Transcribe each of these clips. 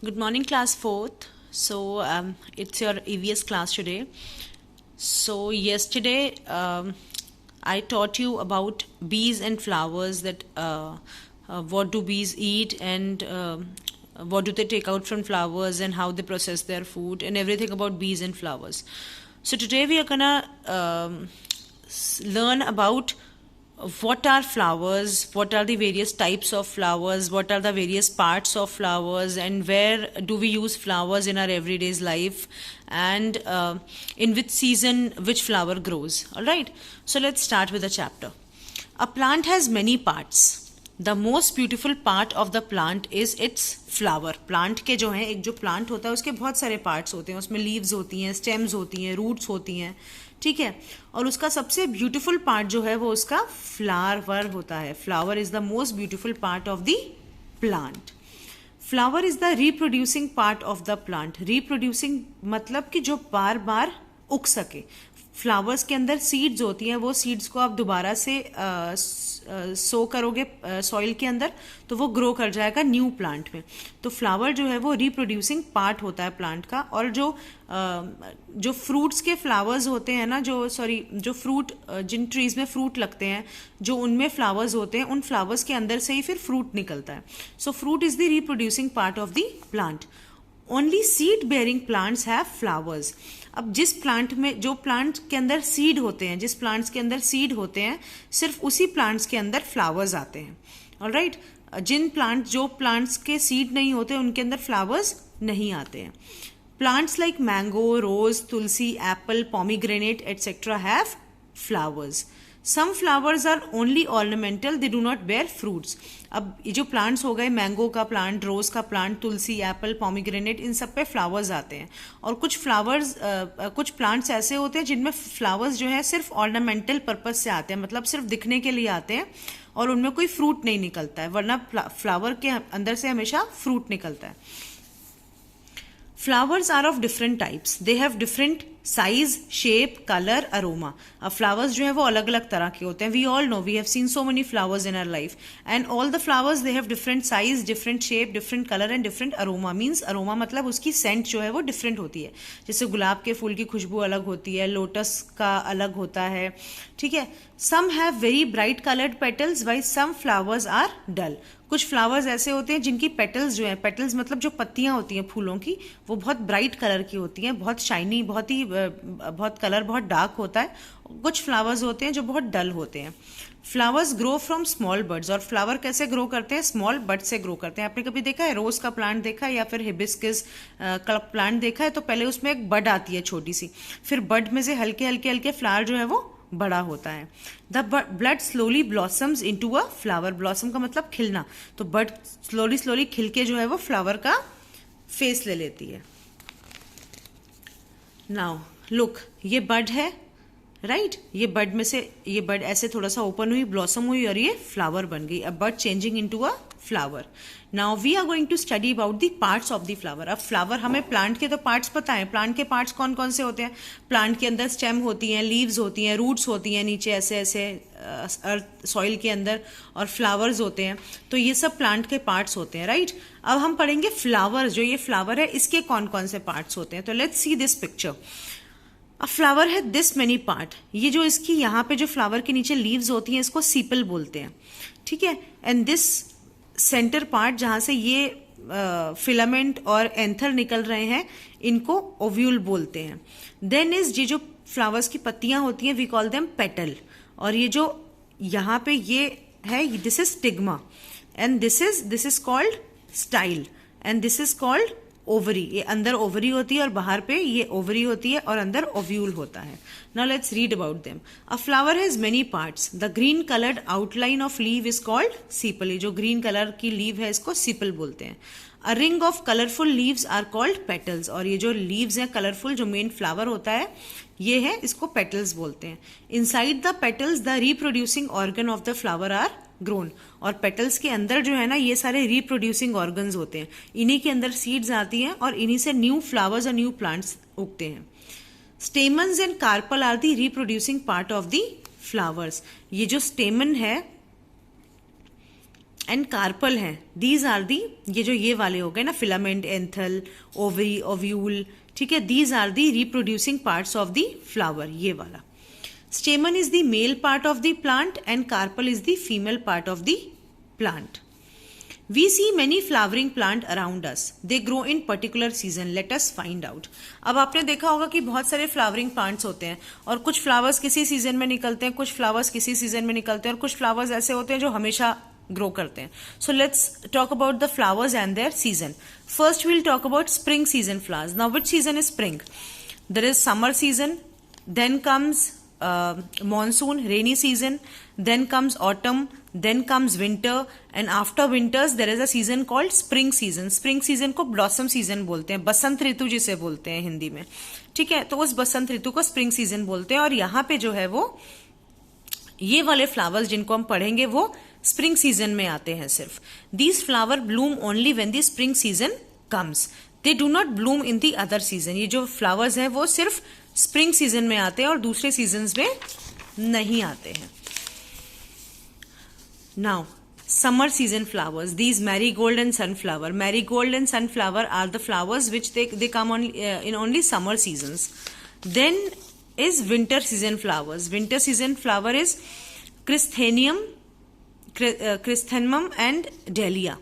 Good morning, class 4th. It's your EVS class today. So, yesterday I taught you about bees and flowers, that what do bees eat, and what do they take out from flowers, and how they process their food, and everything about bees and flowers. So, today we are gonna learn about what are flowers, what are the various types of flowers, what are the various parts of flowers, and where do we use flowers in our everyday life, and in which season which flower grows. All right, so let's start with the chapter. A plant has many parts. The most beautiful part of the plant is it's flower. Plant के जो है, एक जो plant होता है उसके बहुत सारे पार्ट्स होते हैं. उसमें लीव्स होती हैं, स्टेम्स होती हैं, रूट्स होती हैं, ठीक है. और उसका सबसे ब्यूटिफुल पार्ट जो है वो उसका फ्लावर होता है. Flower is the most beautiful part of the plant. Flower is the reproducing part of the plant. Reproducing मतलब कि जो बार बार उग सके. फ्लावर्स के अंदर सीड्स होती हैं, वो सीड्स को आप दोबारा से सो करोगे सॉइल के अंदर तो वो ग्रो कर जाएगा न्यू प्लांट में. तो फ्लावर जो है वो रिप्रोड्यूसिंग पार्ट होता है प्लांट का. और जो फ्रूट्स के फ्लावर्स होते हैं ना, जो फ्रूट, जिन ट्रीज में फ्रूट लगते हैं, जो उनमें फ्लावर्स होते हैं, उन फ्लावर्स के अंदर से ही फिर फ्रूट निकलता है. सो fruit is the reproducing part of the plant. Only seed bearing plants have flowers. अब जिस प्लांट में, जो प्लांट के अंदर सीड होते हैं, जिस प्लांट्स के अंदर सीड होते हैं, सिर्फ उसी प्लांट्स के अंदर फ्लावर्स आते हैं. ऑलराइट. जो प्लांट्स के सीड नहीं होते उनके अंदर फ्लावर्स नहीं आते हैं. Plants like mango, rose, tulsi, apple, pomegranate etcetera have flowers. Some flowers are only ornamental, they do not bear fruits. अब ये जो प्लांट्स हो गए, मैंगो का प्लांट, रोज का प्लांट, तुलसी, एप्पल, पॉमीग्रेनेट, इन सब पे फ्लावर्स आते हैं. और कुछ प्लांट्स ऐसे होते हैं जिनमें फ्लावर्स जो है सिर्फ ऑर्नामेंटल पर्पज से आते हैं, मतलब सिर्फ दिखने के लिए आते हैं और उनमें कोई फ्रूट नहीं निकलता है, वरना फ्लावर के अंदर से हमेशा फ्रूट निकलता है. Flowers are of different types. They have different size, shape, color, aroma. अब flowers जो है वो अलग अलग तरह के होते हैं. We all know, we have seen so many flowers in our life, and all the flowers they have different size, different shape, different color and different aroma. Means aroma मतलब उसकी scent जो है वो different होती है. जैसे गुलाब के फूल की खुशबू अलग होती है, लोटस का अलग होता है, ठीक है. Some have very bright colored petals, while some flowers are dull. कुछ फ्लावर्स ऐसे होते हैं जिनकी पेटल्स जो है, पेटल्स मतलब जो पत्तियां होती हैं फूलों की, वो बहुत ब्राइट कलर की होती हैं, बहुत शाइनी, बहुत कलर बहुत डार्क होता है. कुछ फ्लावर्स होते हैं जो बहुत डल होते हैं. Flowers grow from small buds. और फ्लावर कैसे ग्रो करते हैं? स्मॉल बड से ग्रो करते हैं. आपने कभी देखा है रोज का प्लांट देखा है या फिर हिबिस्कस का प्लांट देखा है? तो पहले उसमें एक बड आती है छोटी सी, फिर बड में से हल्के हल्के हल्के फ्लावर जो है वो बड़ा होता है. The blood slowly blossoms into a flower. Blossom का मतलब खिलना. तो बड स्लोली स्लोली खिल के जो है वो फ्लावर का फेस ले लेती है. नाउ लुक, ये बड है, राइट. ये बड में से, ये बड ऐसे थोड़ा सा ओपन हुई, ब्लॉसम हुई और ये फ्लावर बन गई. A bud changing into a flower. Now we are going to study about the parts of the flower. अब फ्लावर, हमें प्लांट के तो पार्ट्स पता है. प्लांट के पार्ट्स कौन कौन से होते हैं? प्लांट के अंदर स्टेम होती हैं, लीव्स होती हैं, रूट्स होती हैं नीचे ऐसे ऐसे अर्थ सॉइल के अंदर, और फ्लावर्स होते हैं. तो ये सब प्लांट के पार्ट्स होते हैं, राइट. अब हम पढ़ेंगे फ्लावर. जो ये फ्लावर है इसके कौन कौन से पार्ट्स होते हैं. तो लेट्स सी दिस पिक्चर. अब फ्लावर है दिस मेनी पार्ट. ये जो इसकी यहाँ पे जो फ्लावर के नीचे लीव्स होती हैं इसको सीपल बोलते हैं, ठीक है. एंड दिस सेंटर पार्ट जहाँ से ये फिलामेंट और एंथर निकल रहे हैं, इनको ओव्यूल बोलते हैं. देन इज ये जो फ्लावर्स की पत्तियां होती हैं, वी कॉल देम पेटल. और ये जो यहाँ पे ये है, this is stigma, and this is called style, and this is called ovary. ये अंदर ओवरी होती है और बाहर पे ये ओवरी होती है और अंदर ओव्यूल होता है. Now let's read about them. A flower has many parts. The green coloured outline of leave is called sepal. ये जो ग्रीन कलर की लीव है इसको सीपल बोलते हैं. A ring of colourful leaves are called petals. और ये जो लीव्स हैं कलरफुल, जो मेन फ्लावर होता है ये है, इसको पेटल्स बोलते हैं. Inside the petals the reproducing organ of the flower are grown. और पेटल्स के अंदर जो है ना, ये सारे रिप्रोड्यूसिंग ऑर्गन्स होते हैं. इन्हीं के अंदर सीड्स आती हैं और इन्हीं से न्यू फ्लावर्स और न्यू प्लांट्स उगते हैं. Stamens and carpel are the reproducing part of the flowers. ये जो स्टेमन है एंड कार्पल हैं, दीज आर दी, ये जो ये वाले हो गए ना, फिलामेंट, एंथल, ओवरी, ओव्यूल, ठीक है, these are the reproducing parts of the flower, ये वाला. Stamen is the male part of the plant and carpel is the female part of the plant. We see many flowering plant around us. They grow in particular season. Let us find out. अब आपने देखा होगा कि बहुत सारे flowering plants होते हैं और कुछ फ्लावर्स किसी सीजन में निकलते हैं, कुछ फ्लावर्स किसी सीजन में निकलते हैं और कुछ फ्लावर्स ऐसे होते हैं जो हमेशा ग्रो करते हैं. So let's talk about the flowers and their season. First will talk about spring season flowers. Now which season is spring? There is summer season, then comes monsoon, rainy season, then comes autumn, then comes winter, and after winters there is a season called spring season. spring season को blossom season बोलते हैं, बसंत ऋतु जिसे बोलते हैं हिंदी में, ठीक है. तो उस बसंत ऋतु को spring season बोलते हैं और यहाँ पे जो है वो ये वाले फ्लावर्स जिनको हम पढ़ेंगे वो स्प्रिंग सीजन में आते हैं सिर्फ. These flower Bloom only when the spring season comes. They do not Bloom in the other season. ये जो फ्लावर्स हैं वो सिर्फ स्प्रिंग सीजन में आते हैं और दूसरे सीजन्स में नहीं आते हैं. Now summer season flowers, these marigold and sunflower. Marigold and sunflower are the flowers which they come in only summer seasons. Then is winter season flowers. Winter season flower is chrysanthemum, chrysanthemum and dahlia.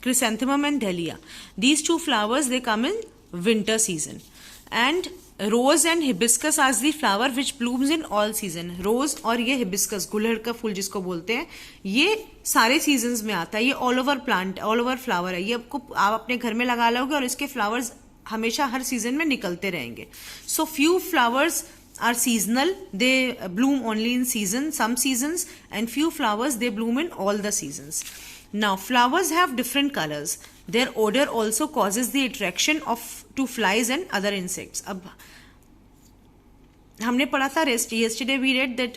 Chrysanthemum and dahlia. These two flowers they come in winter season. And rose and hibiscus are the flower which blooms in all season. Rose और ये hibiscus गुलहड़ का फूल जिसको बोलते हैं, ये सारे seasons में आता है. ये all over plant, all over flower है. ये आपको आप अपने घर में लगा लोगे और इसके फ्लावर्स हमेशा हर सीजन में निकलते रहेंगे. So few flowers are seasonal, they bloom only in season, some seasons, and few flowers they bloom in all the seasons. Now flowers have different colours. Their odour also causes the attraction of to flies and other insects. अब हमने पढ़ा था yesterday we read that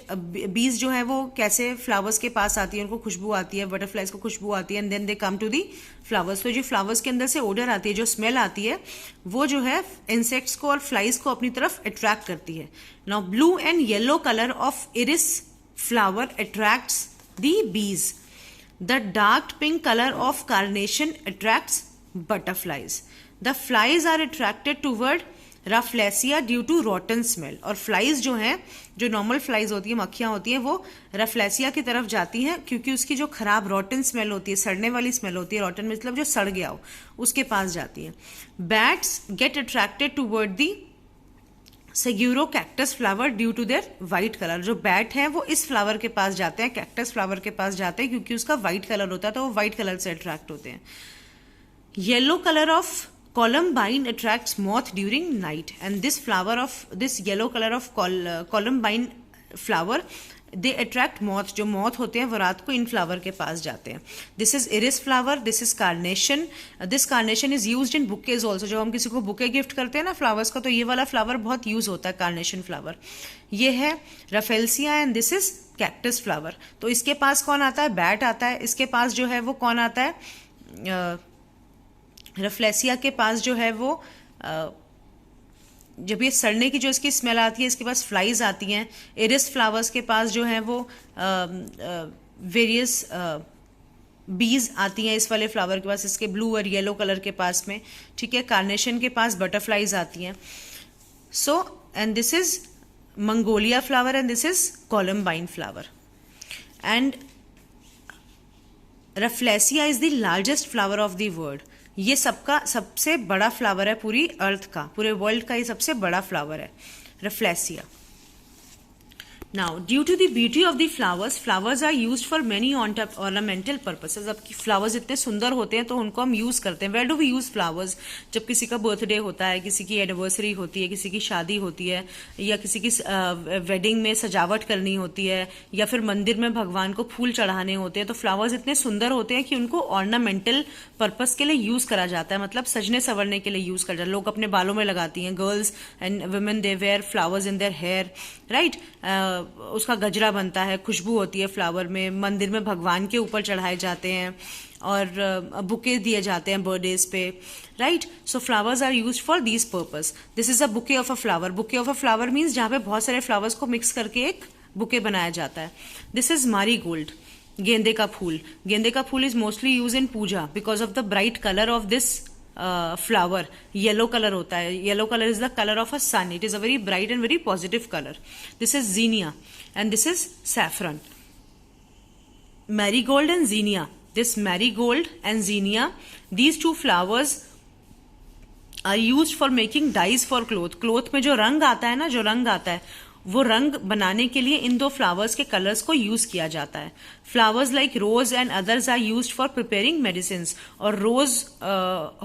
बीज जो है वो कैसे flowers के पास आती है, उनको खुशबू आती है, बटरफ्लाइज को खुशबू आती है, and then they come to the flowers. तो जो फ्लावर्स के अंदर से ओडर आती है, जो स्मेल आती है, वो जो है इंसेक्ट्स को और फ्लाइज को अपनी तरफ अट्रैक्ट करती है. Now blue and yellow colour of iris flower attracts the bees. The dark pink colour of carnation attracts butterflies. The flies are attracted toward rafflesia due to rotten smell. और flies जो हैं, जो normal flies होती है, मक्खियां होती हैं, वो रफलेसिया की तरफ जाती हैं क्योंकि उसकी जो खराब रॉटन स्मेल होती है, सड़ने वाली स्मेल होती है, रॉटन मतलब जो सड़ गया हो, उसके पास जाती है. Bats get attracted toward the saguaro cactus flower due to their white colour. जो बैट हैं वो इस फ्लावर के पास जाते हैं, कैक्टस फ्लावर के पास जाते हैं क्योंकि उसका व्हाइट कलर होता है, तो वो व्हाइट कलर से अट्रैक्ट होते हैं. Yellow colour of Columbine attracts moth during night, and this yellow color of columbine flower they attract moth. जो moth होते हैं वो रात को इन flower के पास जाते हैं. This is iris flower, this is carnation. This carnation is used in bouquets also. जब हम किसी को बुके गिफ्ट करते हैं ना फ्लावर्स का, तो ये वाला फ्लावर बहुत यूज होता है, carnation flower. ये है rafflesia and this is cactus flower. तो इसके पास कौन आता है? बैट आता है. इसके पास जो है वो कौन आता है? रफलेसिया के पास जो है वो जब ये सड़ने की जो इसकी स्मेल आती है, इसके पास फ्लाइज आती हैं. इरिस फ्लावर्स के पास जो है वो वेरियस बीज आती हैं इस वाले फ्लावर के पास, इसके ब्लू और येलो कलर के पास में, ठीक है. कार्नेशन के पास बटरफ्लाइज आती हैं. So and this is magnolia flower and this is columbine flower. And rafflesia is the largest flower of the world. ये सबका सबसे बड़ा फ्लावर है पूरी अर्थ का, पूरे वर्ल्ड का ये सबसे बड़ा फ्लावर है rafflesia. Now due to the beauty of the flowers, flowers are used for many ornamental purposes. अब फ्लावर्स इतने सुंदर होते हैं तो उनको हम यूज करते हैं. Where do we use flowers? जब किसी का बर्थडे होता है, किसी की एनिवर्सरी होती है, किसी की शादी होती है, या किसी की वेडिंग में सजावट करनी होती है, या फिर मंदिर में भगवान को फूल चढ़ाने होते हैं, तो फ्लावर्स इतने सुंदर होते हैं कि उनको ऑर्नामेंटल पर्पस के लिए यूज करा जाता है, मतलब सजने संवरने के लिए यूज करा जाता है. लोग अपने बालों में लगाती हैं, girls and women they wear flowers in their hair, right. उसका गजरा बनता है, खुशबू होती है फ्लावर में, मंदिर में भगवान के ऊपर चढ़ाए जाते हैं और बुके दिए जाते हैं बर्थडेज पे, right. So flowers are used for this purpose. This is a bouquet of a flower. Bouquet of a flower means जहाँ पे बहुत सारे फ्लावर्स को मिक्स करके एक बुके बनाया जाता है. This is marigold. गेंदे का फूल. गेंदे का फूल is mostly used in puja because of the bright color of this flower. Yellow color होता है. Yellow color is the color of a sun. It is a very bright and very positive color. This is zinnia and this is saffron. Marigold and zinnia. This marigold and zinnia, these two flowers are used for making dyes for cloth. Cloth में जो रंग आता है ना, जो रंग आता है, वो रंग बनाने के लिए इन दो फ्लावर्स के कलर्स को यूज किया जाता है. Flowers like rose and others are used for preparing medicine. और रोज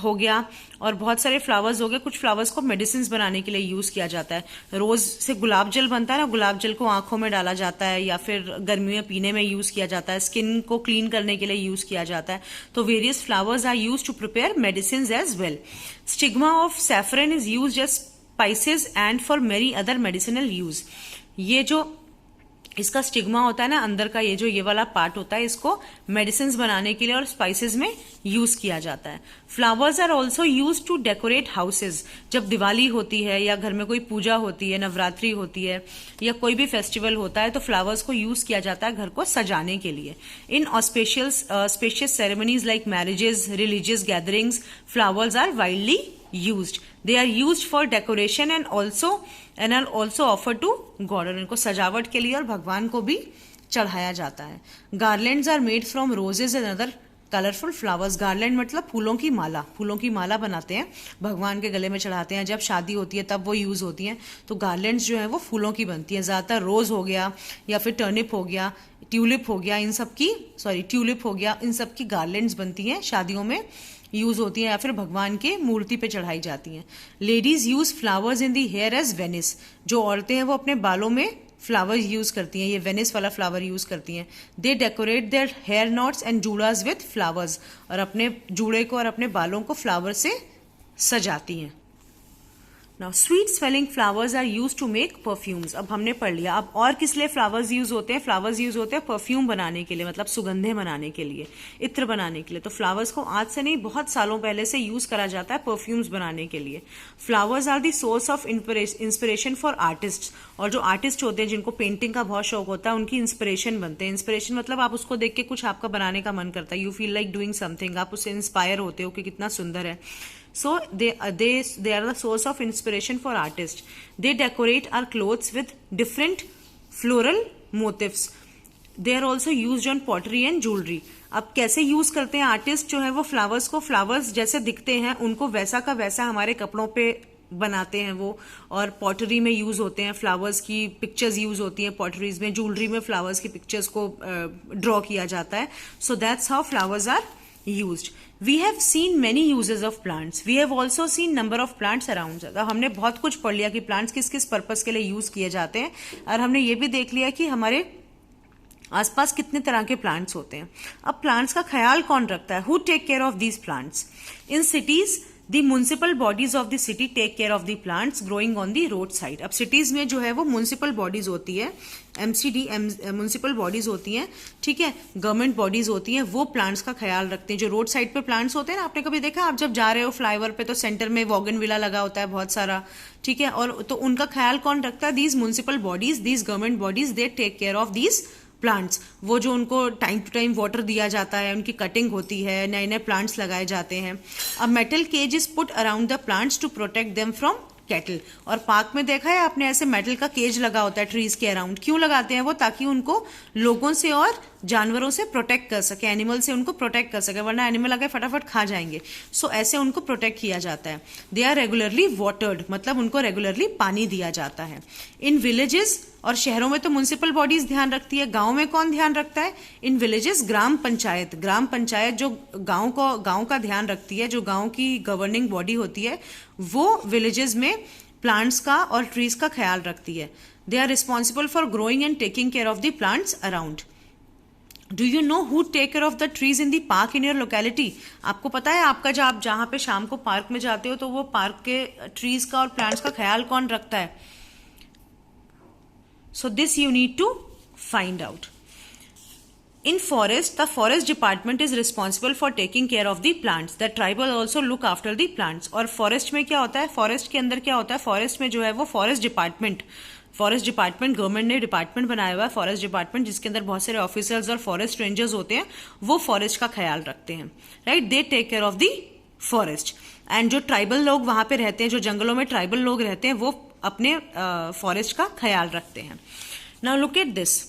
हो गया और बहुत सारे फ्लावर्स हो गए, कुछ फ्लावर्स को मेडिसिन बनाने के लिए यूज किया जाता है. रोज से गुलाब जल बनता है ना, गुलाब जल को आंखों में डाला जाता है या फिर गर्मियों में पीने में यूज किया जाता है. स्किन को क्लीन करने के लिए यूज किया जाता है. तो various flowers are use to prepare medicine as well. Stigma of saffron is use as spices and for many other medicinal use. ये जो इसका स्टिग्मा होता है ना अंदर का, ये वाला पार्ट होता है, इसको मेडिसिन बनाने के लिए और स्पाइसेस में यूज किया जाता है. Flowers are also use to decorate houses. जब दिवाली होती है या घर में कोई पूजा होती है, नवरात्रि होती है या कोई भी फेस्टिवल होता है, तो फ्लावर्स को यूज किया जाता है घर को सजाने के लिए. In auspicious ceremonies like marriages, religious gatherings, flowers are widely used. They are used for decoration and are also offered to God. और इनको सजावट के लिए और भगवान को भी चढ़ाया जाता है. Garlands are made from roses and other colourful flowers. Garland मतलब फूलों की माला. फूलों की माला बनाते हैं, भगवान के गले में चढ़ाते हैं. जब शादी होती है तब वो यूज होती हैं. तो गार्लैंड्स जो है वो फूलों की बनती हैं. ज्यादातर रोज हो गया या फिर टर्निप हो गया, ट्यूलिप हो गया, ट्यूलिप हो गया, इन सब की गार्लैंड्स बनती हैं, शादियों में यूज होती हैं या फिर भगवान के मूर्ति पे चढ़ाई जाती हैं. Ladies use flowers in the hair as वेनिस. जो औरतें हैं वो अपने बालों में फ्लावर्स यूज करती हैं, ये वेनिस वाला फ्लावर यूज करती हैं. They decorate their hair knots and जूड़ास विथ फ्लावर्स. और अपने जूड़े को और अपने बालों को फ्लावर से सजाती हैं. Now sweet smelling flowers are use to make perfumes. अब हमने पढ़ लिया. अब और किस लिए फ्लावर्स यूज होते हैं? फ्लावर्स यूज होते हैं परफ्यूम बनाने के लिए, मतलब सुगंधे बनाने के लिए, इत्र बनाने के लिए. तो फ्लावर्स को आज से नहीं, बहुत सालों पहले से यूज करा जाता है परफ्यूम्स बनाने के लिए. Flowers are the source of inspiration for artist. और जो आर्टिस्ट होते हैं जिनको पेंटिंग का बहुत शौक होता है, उनकी इंस्पिरेशन बनते हैं. इंस्पिरेशन मतलब आप उसको देख के कुछ आपका बनाने का मन करता है. You feel like doing something. आप उससे इंस्पायर होते हो कि कितना सुंदर है. So they are the source of inspiration for artists. They decorate our clothes with different floral motifs. They are also used on pottery and jewelry. अब कैसे यूज करते हैं आर्टिस्ट जो है वो फ्लावर्स को? फ्लावर्स जैसे दिखते हैं उनको वैसा का वैसा हमारे कपड़ों पे बनाते हैं वो. और पॉटरी में यूज होते हैं, फ्लावर्स की पिक्चर्स यूज होती हैं पॉटरीज में. ज्वेलरी में फ्लावर्स की पिक्चर्स को ड्रॉ किया जाता है. So that's how flowers are used. We have seen many uses of plants. We have also seen number of plants around us. हमने बहुत कुछ पढ़ लिया कि प्लांट्स किस किस पर्पस के लिए यूज किए जाते हैं. और हमने ये भी देख लिया कि हमारे आसपास कितने तरह के प्लांट्स होते हैं. अब प्लांट्स का ख्याल कौन रखता है? Who take care of these plants? In cities, the municipal bodies of the city take care of the plants growing on the roadside. अब सिटीज में जो है वो म्यूनिसिपल बॉडीज होती है, MCD म्यूनिसिपल बॉडीज होती हैं, ठीक है, गवर्नमेंट बॉडीज होती हैं, वो प्लांट्स का ख्याल रखते हैं. जो रोड साइड पे प्लांट्स होते हैं ना, आपने कभी देखा? आप जब जा रहे हो फ्लाईओवर पे तो सेंटर में वॉगन विला लगा होता है बहुत सारा, ठीक है, और तो उनका ख्याल कौन रखता है? These municipal bodies, these government bodies, they take care of these plants. वो जो उनको टाइम टू टाइम वाटर दिया जाता है, उनकी कटिंग होती है, नए नए प्लांट्स लगाए जाते हैं. A metal cage is put around the plants to protect them from cattle. और पार्क में देखा है आपने, ऐसे मेटल का केज लगा होता है ट्रीज के अराउंड. क्यों लगाते हैं वो? ताकि उनको लोगों से और जानवरों से प्रोटेक्ट कर सके, एनिमल से उनको प्रोटेक्ट कर सके, वरना एनिमल आगे फटाफट खा जाएंगे. सो ऐसे उनको प्रोटेक्ट किया जाता है. दे आर रेगुलरली वाटर्ड, मतलब उनको रेगुलरली पानी दिया जाता है. इन विलेजेस और शहरों में तो म्यूनिसिपल बॉडीज ध्यान रखती है. गांव में कौन ध्यान रखता है? इन विलेजेस ग्राम पंचायत. ग्राम पंचायत जो गांव का ध्यान रखती है, जो गांव की गवर्निंग बॉडी होती है, वो विलेजेस में प्लांट्स का और ट्रीज का ख्याल रखती है. They are responsible for growing and taking care of the plants around. Do you know who take care of the trees in the park in your locality? आपको पता है आपका जो आप जहां पे शाम को पार्क में जाते हो तो वो पार्क के ट्रीज का और प्लांट्स का ख्याल कौन रखता है? So this you need to find out. In forest, the forest department is responsible for taking care of the plants. The tribal also look after the plants. और forest में क्या होता है? forest के अंदर क्या होता है? forest में जो है वो forest department, forest department, government ने डिपार्टमेंट बनाया हुआ है फॉरेस्ट डिपार्टमेंट, जिसके अंदर बहुत सारे ऑफिसर्स और फॉरेस्ट रेंजर्स होते हैं, वो फॉरेस्ट का ख्याल रखते हैं, right. They take care of the forest. And जो ट्राइबल लोग वहां पे रहते हैं, जो जंगलों में ट्राइबल लोग रहते हैं, वो अपने फॉरेस्ट का ख्याल रखते हैं। Now look at this,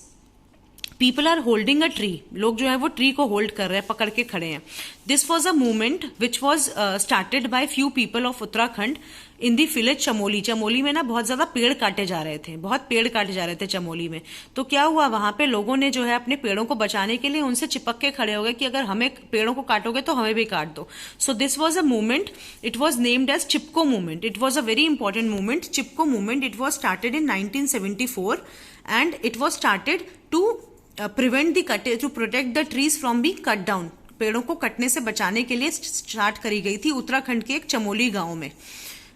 people are holding a tree, लोग जो है वो ट्री को होल्ड कर रहे हैं, पकड़ के खड़े हैं। This was a movement which was started by few people of Uttarakhand in the village Chamoli. Chamoli में ना बहुत ज्यादा पेड़ काटे जा रहे थे, बहुत पेड़ काटे जा रहे थे चमोली में। तो क्या हुआ, वहां पे लोगों ने जो है अपने पेड़ों को बचाने के लिए उनसे चिपक के खड़े हो गए कि अगर हमें पेड़ों को काटोगे तो हमें भी काट दो। So this was a movement, it was named as Chipko movement. It was a very important movement, Chipko movement. It was started in 1974 and it was started to prevent the cut, to protect the trees from be cut down. पेड़ों को कटने से बचाने के लिए start करी गई थी उत्तराखंड के एक चमोली गांव में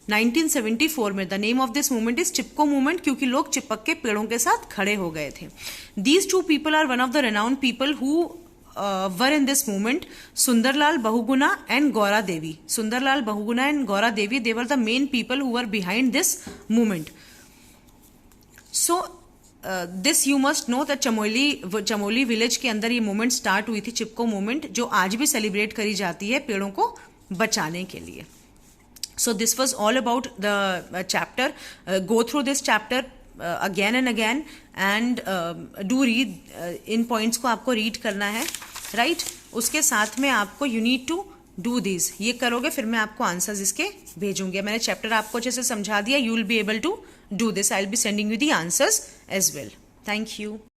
1974 में। The name of this movement is Chipko movement, क्योंकि लोग चिपक के पेड़ों के साथ खड़े हो गए थे। These two people are one of the renowned people who were in this movement, Sundarlal Bahuguna and Gaura Devi. Sundarlal Bahuguna and Gaura Devi, they were the main people who were behind this movement. So this you must know that Chamoli village के अंदर ये movement start हुई थी, चिपको movement, जो आज भी celebrate करी जाती है पेड़ों को बचाने के लिए। So this was all about the chapter. Go through this chapter again and again and do read. In points को आपको read करना है, right? उसके साथ में आपको you need to do these. ये करोगे फिर मैं आपको आंसर्स इसके भेजूंगी। मैंने चैप्टर आपको अच्छे से समझा दिया. You will be able to do this. I'll be sending you the answers as well. Thank you.